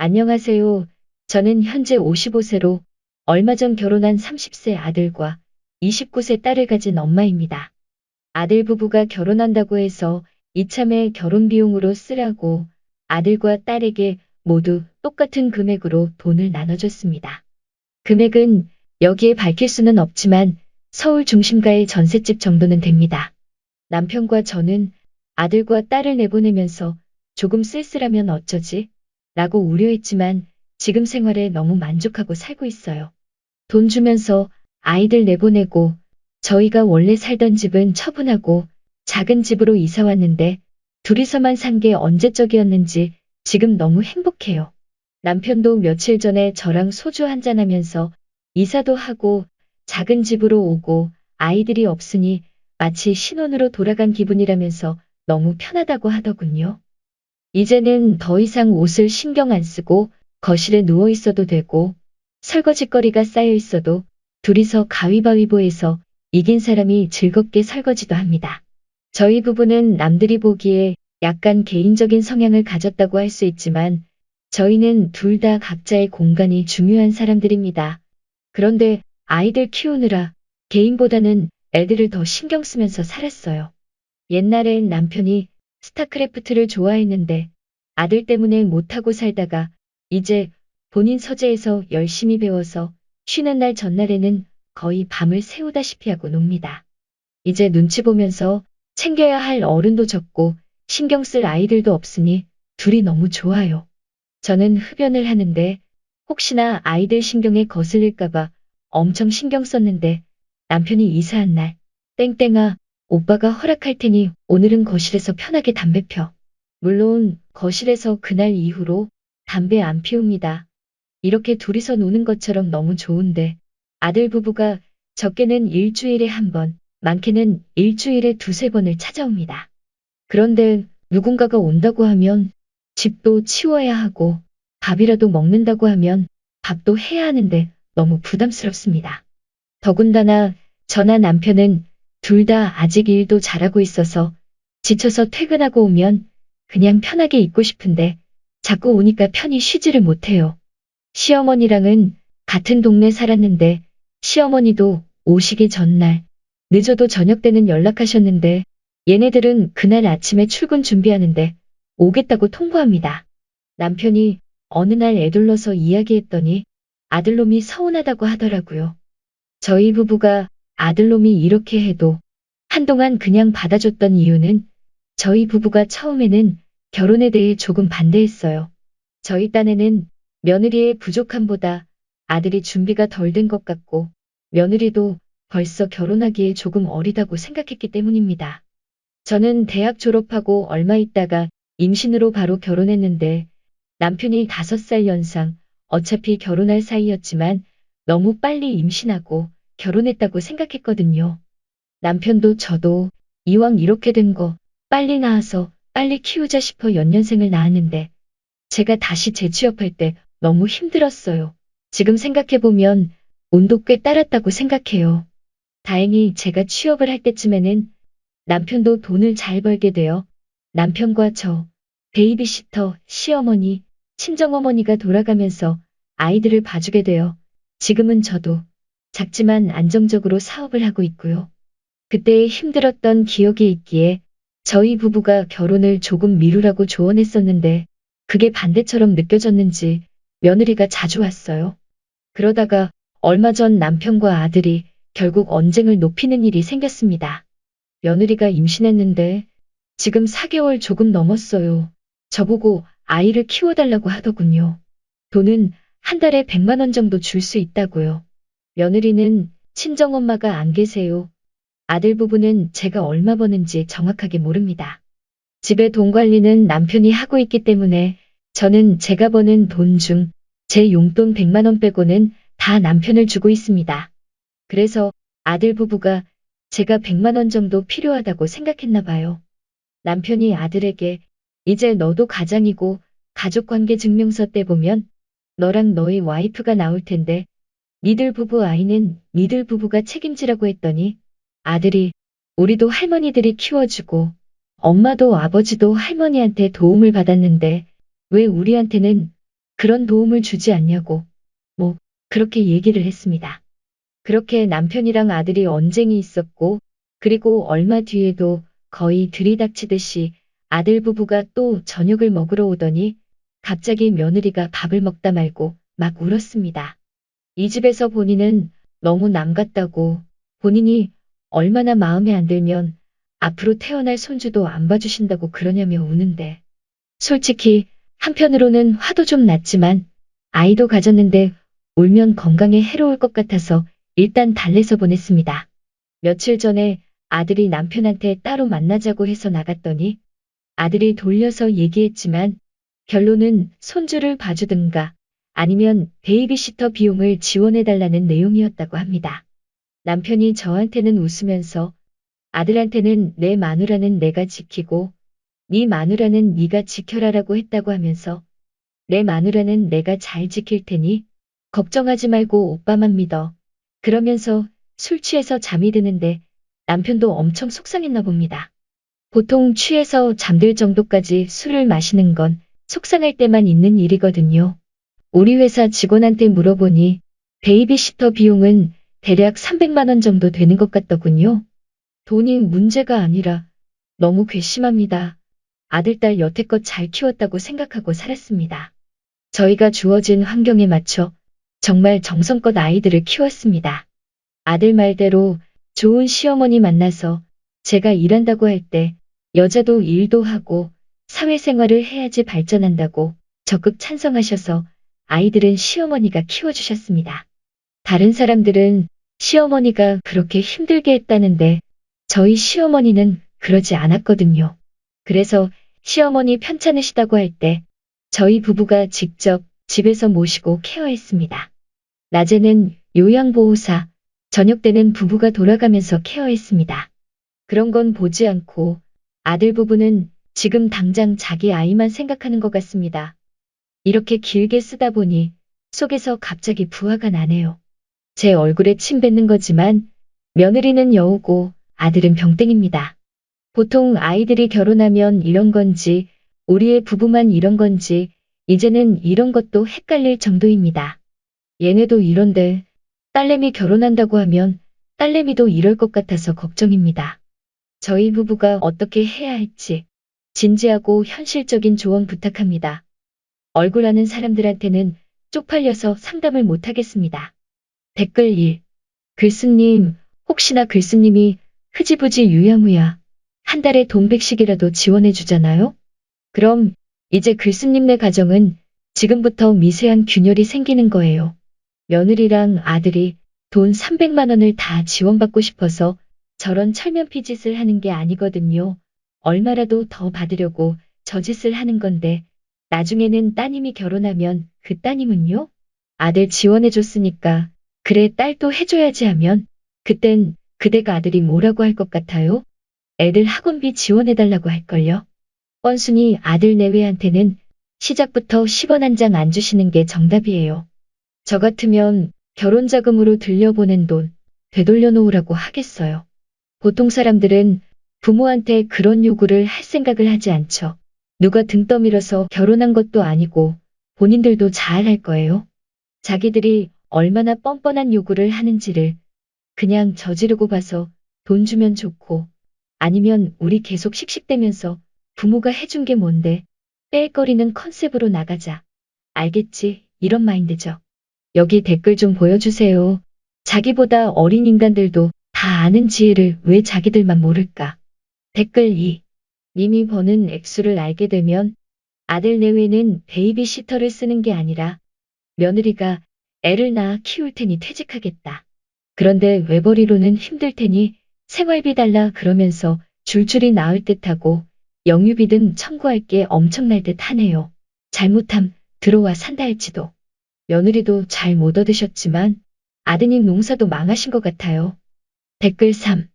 안녕하세요. 저는 현재 55세로 얼마 전 결혼한 30세 아들과 29세 딸을 가진 엄마입니다. 아들 부부가 결혼한다고 해서 이참에 결혼 비용으로 쓰라고 아들과 딸에게 모두 똑같은 금액으로 돈을 나눠줬습니다. 금액은 여기에 밝힐 수는 없지만 서울 중심가의 전셋집 정도는 됩니다. 남편과 저는 아들과 딸을 내보내면서 조금 쓸쓸하면 어쩌지? 라고 우려했지만 지금 생활에 너무 만족하고 살고 있어요. 돈 주면서 아이들 내보내고 저희가 원래 살던 집은 처분하고 작은 집으로 이사 왔는데 둘이서만 산 게 언제적이었는지 지금 너무 행복해요. 남편도 며칠 전에 저랑 소주 한잔하면서 이사도 하고 작은 집으로 오고 아이들이 없으니 마치 신혼으로 돌아간 기분이라면서 너무 편하다고 하더군요. 이제는 더 이상 옷을 신경 안 쓰고 거실에 누워 있어도 되고 설거지거리가 쌓여 있어도 둘이서 가위바위보해서 이긴 사람이 즐겁게 설거지도 합니다. 저희 부부는 남들이 보기에 약간 개인적인 성향을 가졌다고 할 수 있지만 저희는 둘 다 각자의 공간이 중요한 사람들입니다. 그런데 아이들 키우느라 개인보다는 애들을 더 신경 쓰면서 살았어요. 옛날엔 남편이 스타크래프트를 좋아했는데 아들 때문에 못하고 살다가 이제 본인 서재에서 열심히 배워서 쉬는 날 전날에는 거의 밤을 새우다시피 하고 놉니다. 이제 눈치 보면서 챙겨야 할 어른도 적고 신경 쓸 아이들도 없으니 둘이 너무 좋아요. 저는 흡연을 하는데 혹시나 아이들 신경에 거슬릴까봐 엄청 신경 썼는데 남편이 이사한 날 땡땡아 오빠가 허락할 테니 오늘은 거실에서 편하게 담배 펴. 물론 거실에서 그날 이후로 담배 안 피웁니다. 이렇게 둘이서 노는 것처럼 너무 좋은데 아들 부부가 적게는 일주일에 한 번, 많게는 일주일에 두세 번을 찾아옵니다. 그런데 누군가가 온다고 하면 집도 치워야 하고 밥이라도 먹는다고 하면 밥도 해야 하는데 너무 부담스럽습니다. 더군다나 저나 남편은 둘 다 아직 일도 잘하고 있어서 지쳐서 퇴근하고 오면 그냥 편하게 있고 싶은데 자꾸 오니까 편히 쉬지를 못해요. 시어머니랑은 같은 동네 살았는데 시어머니도 오시기 전날 늦어도 저녁 때는 연락하셨는데 얘네들은 그날 아침에 출근 준비하는데 오겠다고 통보합니다. 남편이 어느 날 애둘러서 이야기했더니 아들놈이 서운하다고 하더라고요. 저희 부부가 아들놈이 이렇게 해도 한동안 그냥 받아줬던 이유는 저희 부부가 처음에는 결혼에 대해 조금 반대했어요. 저희 딴에는 며느리의 부족함보다 아들이 준비가 덜 된 것 같고 며느리도 벌써 결혼하기에 조금 어리다고 생각했기 때문입니다. 저는 대학 졸업하고 얼마 있다가 임신으로 바로 결혼했는데 남편이 5살 연상, 어차피 결혼할 사이였지만 너무 빨리 임신하고 결혼했다고 생각했거든요. 남편도 저도 이왕 이렇게 된 거 빨리 낳아서 빨리 키우자 싶어 연년생을 낳았는데 제가 다시 재취업할 때 너무 힘들었어요. 지금 생각해보면 운도 꽤 따랐다고 생각해요. 다행히 제가 취업을 할 때쯤에는 남편도 돈을 잘 벌게 되어 남편과 저, 베이비시터, 시어머니, 친정어머니가 돌아가면서 아이들을 봐주게 되어 지금은 저도 작지만 안정적으로 사업을 하고 있고요. 그때의 힘들었던 기억이 있기에 저희 부부가 결혼을 조금 미루라고 조언했었는데 그게 반대처럼 느껴졌는지 며느리가 자주 왔어요. 그러다가 얼마 전 남편과 아들이 결국 언쟁을 높이는 일이 생겼습니다. 며느리가 임신했는데 지금 4개월 조금 넘었어요. 저보고 아이를 키워달라고 하더군요. 돈은 한 달에 100만 원 정도 줄 수 있다고요. 며느리는 친정엄마가 안 계세요. 아들 부부는 제가 얼마 버는지 정확하게 모릅니다. 집에 돈 관리는 남편이 하고 있기 때문에 저는 제가 버는 돈 중 제 용돈 100만 원 빼고는 다 남편을 주고 있습니다. 그래서 아들 부부가 제가 100만 원 정도 필요하다고 생각했나 봐요. 남편이 아들에게 이제 너도 가장이고 가족관계 증명서 떼보면 너랑 너의 와이프가 나올 텐데 니들 부부 아이는 니들 부부가 책임지라고 했더니 아들이 우리도 할머니들이 키워주고 엄마도 아버지도 할머니한테 도움을 받았는데 왜 우리한테는 그런 도움을 주지 않냐고. 뭐, 그렇게 얘기를 했습니다. 그렇게 남편이랑 아들이 언쟁이 있었고, 그리고 얼마 뒤에도 거의 들이닥치듯이 아들 부부가 또 저녁을 먹으러 오더니 갑자기 며느리가 밥을 먹다 말고 막 울었습니다. 이 집에서 본인은 너무 남 같다고, 본인이 얼마나 마음에 안 들면 앞으로 태어날 손주도 안 봐주신다고 그러냐며 우는데, 솔직히 한편으로는 화도 좀 났지만 아이도 가졌는데 울면 건강에 해로울 것 같아서 일단 달래서 보냈습니다. 며칠 전에 아들이 남편한테 따로 만나자고 해서 나갔더니 아들이 돌려서 얘기했지만 결론은 손주를 봐주든가 아니면 베이비시터 비용을 지원해달라는 내용이었다고 합니다. 남편이 저한테는 웃으면서 아들한테는 내 마누라는 내가 지키고 네 마누라는 네가 지켜라라고 했다고 하면서 내 마누라는 내가 잘 지킬 테니 걱정하지 말고 오빠만 믿어. 그러면서 술 취해서 잠이 드는데 남편도 엄청 속상했나 봅니다. 보통 취해서 잠들 정도까지 술을 마시는 건 속상할 때만 있는 일이거든요. 우리 회사 직원한테 물어보니 베이비시터 비용은 대략 300만 원 정도 되는 것 같더군요. 돈이 문제가 아니라 너무 괘씸합니다. 아들, 딸 여태껏 잘 키웠다고 생각하고 살았습니다. 저희가 주어진 환경에 맞춰 정말 정성껏 아이들을 키웠습니다. 아들 말대로 좋은 시어머니 만나서 제가 일한다고 할 때 여자도 일도 하고 사회생활을 해야지 발전한다고 적극 찬성하셔서 아이들은 시어머니가 키워주셨습니다. 다른 사람들은 시어머니가 그렇게 힘들게 했다는데 저희 시어머니는 그러지 않았거든요. 그래서 시어머니 편찮으시다고 할 때 저희 부부가 직접 집에서 모시고 케어했습니다. 낮에는 요양보호사, 저녁 때는 부부가 돌아가면서 케어했습니다. 그런 건 보지 않고 아들 부부는 지금 당장 자기 아이만 생각하는 것 같습니다. 이렇게 길게 쓰다 보니 속에서 갑자기 부화가 나네요. 제 얼굴에 침 뱉는 거지만 며느리는 여우고 아들은 병땡입니다. 보통 아이들이 결혼하면 이런 건지 우리의 부부만 이런 건지 이제는 이런 것도 헷갈릴 정도입니다. 얘네도 이런데 딸내미 결혼한다고 하면 딸내미도 이럴 것 같아서 걱정입니다. 저희 부부가 어떻게 해야 할지 진지하고 현실적인 조언 부탁합니다. 얼굴 아는 사람들한테는 쪽팔려서 상담을 못하겠습니다. 댓글 1. 글쓰님, 혹시나 글쓰님이 흐지부지 유야무야 한 달에 돈 100씩이라도 지원해 주잖아요? 그럼 이제 글쓰님네 가정은 지금부터 미세한 균열이 생기는 거예요. 며느리랑 아들이 돈 300만 원을 다 지원받고 싶어서 저런 철면피 짓을 하는 게 아니거든요. 얼마라도 더 받으려고 저 짓을 하는 건데 나중에는 따님이 결혼하면 그 따님은요? 아들 지원해줬으니까 그래 딸도 해줘야지 하면 그땐 그대가 아들이 뭐라고 할 것 같아요? 애들 학원비 지원해달라고 할걸요? 뻔순이 아들 내외한테는 시작부터 10원 한 장 안 주시는 게 정답이에요. 저 같으면 결혼자금으로 들려보낸 돈 되돌려 놓으라고 하겠어요. 보통 사람들은 부모한테 그런 요구를 할 생각을 하지 않죠. 누가 등 떠밀어서 결혼한 것도 아니고 본인들도 잘 알 거예요. 자기들이 얼마나 뻔뻔한 요구를 하는지를 그냥 저지르고 봐서 돈 주면 좋고 아니면 우리 계속 씩씩대면서 부모가 해준 게 뭔데 뺄거리는 컨셉으로 나가자. 알겠지? 이런 마인드죠. 여기 댓글 좀 보여주세요. 자기보다 어린 인간들도 다 아는 지혜를 왜 자기들만 모를까? 댓글 2. 님이 버는 액수를 알게 되면 아들 내외는 베이비시터를 쓰는 게 아니라 며느리가 애를 낳아 키울 테니 퇴직하겠다. 그런데 외벌이로는 힘들 테니 생활비 달라 그러면서 줄줄이 나올 듯하고 영유비 등 청구할 게 엄청날 듯 하네요. 잘못함 들어와 산다 할지도. 며느리도 잘 못 얻으셨지만 아드님 농사도 망하신 것 같아요. 댓글 3.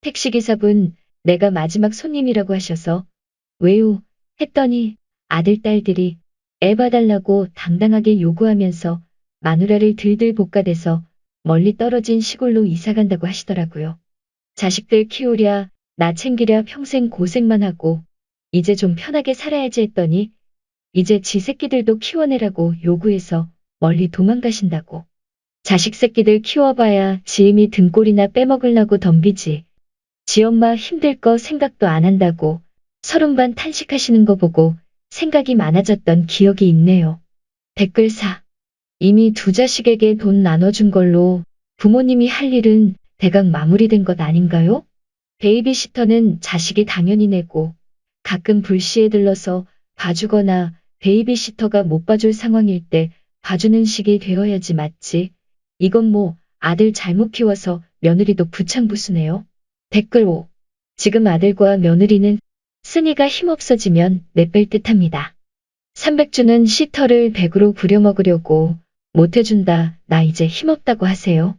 택시기사분 내가 마지막 손님이라고 하셔서 왜요? 했더니 아들 딸들이 애 봐달라고 당당하게 요구하면서 마누라를 들들 볶아대서 멀리 떨어진 시골로 이사간다고 하시더라고요. 자식들 키우랴 나 챙기랴 평생 고생만 하고 이제 좀 편하게 살아야지 했더니 이제 지 새끼들도 키워내라고 요구해서 멀리 도망가신다고. 자식 새끼들 키워봐야 지음이 등골이나 빼먹으려고 덤비지. 지 엄마 힘들 거 생각도 안 한다고 서른반 탄식하시는 거 보고 생각이 많아졌던 기억이 있네요. 댓글 4. 이미 두 자식에게 돈 나눠준 걸로 부모님이 할 일은 대강 마무리된 것 아닌가요? 베이비시터는 자식이 당연히 내고 가끔 불시에 들러서 봐주거나 베이비시터가 못 봐줄 상황일 때 봐주는 식이 되어야지 맞지. 이건 뭐 아들 잘못 키워서 며느리도 부창부수네요. 댓글 5. 지금 아들과 며느리는 쓴이가 힘없어지면 내뺄 듯합니다. 300주는 시터를 100으로 부려먹으려고 못해준다. 나 이제 힘없다고 하세요.